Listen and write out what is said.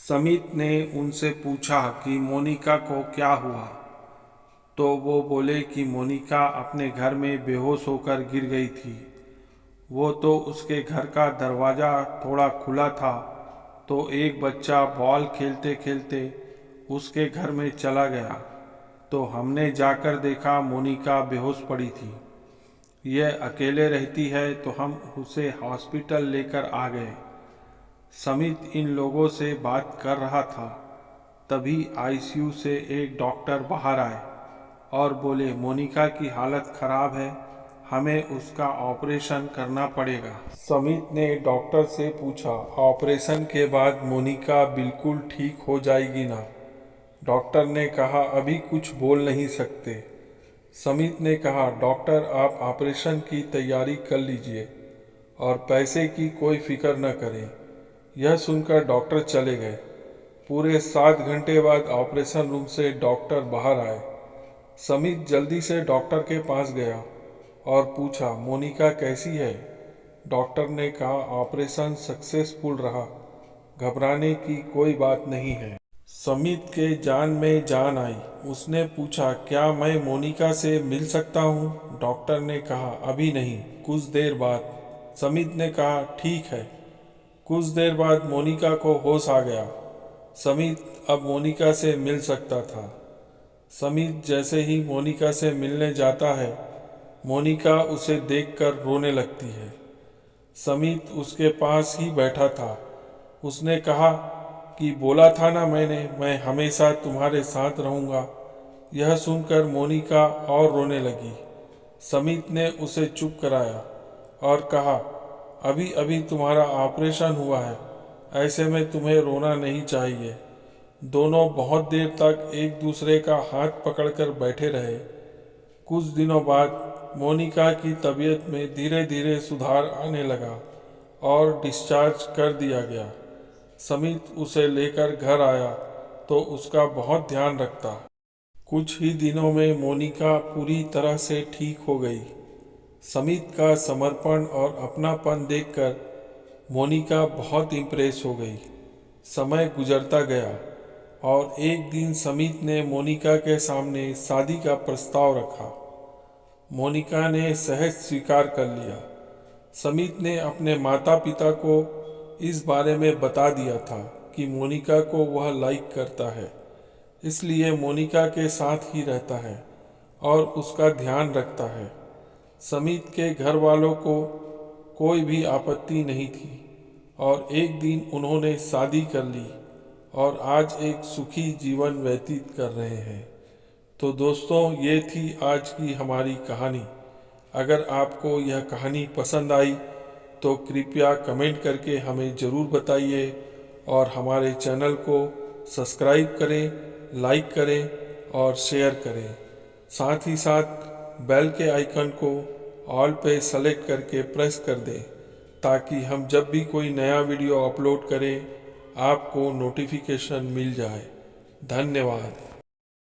समित ने उनसे पूछा कि मोनिका को क्या हुआ, तो वो बोले कि मोनिका अपने घर में बेहोश होकर गिर गई थी। वो तो उसके घर का दरवाज़ा थोड़ा खुला था, तो एक बच्चा बॉल खेलते खेलते उसके घर में चला गया, तो हमने जाकर देखा मोनिका बेहोश पड़ी थी। यह अकेले रहती है, तो हम उसे हॉस्पिटल लेकर आ गए। समित इन लोगों से बात कर रहा था, तभी आईसीयू से एक डॉक्टर बाहर आए और बोले मोनिका की हालत खराब है, हमें उसका ऑपरेशन करना पड़ेगा। समित ने डॉक्टर से पूछा, ऑपरेशन के बाद मोनिका बिल्कुल ठीक हो जाएगी ना? डॉक्टर ने कहा, अभी कुछ बोल नहीं सकते। समित ने कहा, डॉक्टर आप ऑपरेशन की तैयारी कर लीजिए और पैसे की कोई फिक्र न करें। यह सुनकर डॉक्टर चले गए। पूरे 7 घंटे बाद ऑपरेशन रूम से डॉक्टर बाहर आए। समित जल्दी से डॉक्टर के पास गया और पूछा, मोनिका कैसी है? डॉक्टर ने कहा, ऑपरेशन सक्सेसफुल रहा, घबराने की कोई बात नहीं है। समित के जान में जान आई। उसने पूछा, क्या मैं मोनिका से मिल सकता हूँ? डॉक्टर ने कहा, अभी नहीं, कुछ देर बाद। समित ने कहा, ठीक है। कुछ देर बाद मोनिका को होश आ गया। समित अब मोनिका से मिल सकता था। समित जैसे ही मोनिका से मिलने जाता है, मोनिका उसे देखकर रोने लगती है। समित उसके पास ही बैठा था। उसने कहा कि बोला था ना मैंने, मैं हमेशा तुम्हारे साथ रहूँगा। यह सुनकर मोनिका और रोने लगी। समित ने उसे चुप कराया और कहा, अभी अभी तुम्हारा ऑपरेशन हुआ है, ऐसे में तुम्हें रोना नहीं चाहिए। दोनों बहुत देर तक एक दूसरे का हाथ पकड़कर बैठे रहे। कुछ दिनों बाद मोनिका की तबीयत में धीरे धीरे सुधार आने लगा और डिस्चार्ज कर दिया गया। समित उसे लेकर घर आया तो उसका बहुत ध्यान रखता। कुछ ही दिनों में मोनिका पूरी तरह से ठीक हो गई। समित का समर्पण और अपनापन देखकर मोनिका बहुत इम्प्रेस हो गई। समय गुजरता गया और एक दिन समित ने मोनिका के सामने शादी का प्रस्ताव रखा। मोनिका ने सहज स्वीकार कर लिया। समित ने अपने माता पिता को इस बारे में बता दिया था कि मोनिका को वह लाइक करता है, इसलिए मोनिका के साथ ही रहता है और उसका ध्यान रखता है। समित के घर वालों को कोई भी आपत्ति नहीं थी और एक दिन उन्होंने शादी कर ली और आज एक सुखी जीवन व्यतीत कर रहे हैं। तो दोस्तों, ये थी आज की हमारी कहानी। अगर आपको यह कहानी पसंद आई तो कृपया कमेंट करके हमें ज़रूर बताइए और हमारे चैनल को सब्सक्राइब करें, लाइक करें और शेयर करें। साथ ही साथ बेल के आइकन को ऑल पे सेलेक्ट करके प्रेस कर दें, ताकि हम जब भी कोई नया वीडियो अपलोड करें आपको नोटिफिकेशन मिल जाए। धन्यवाद।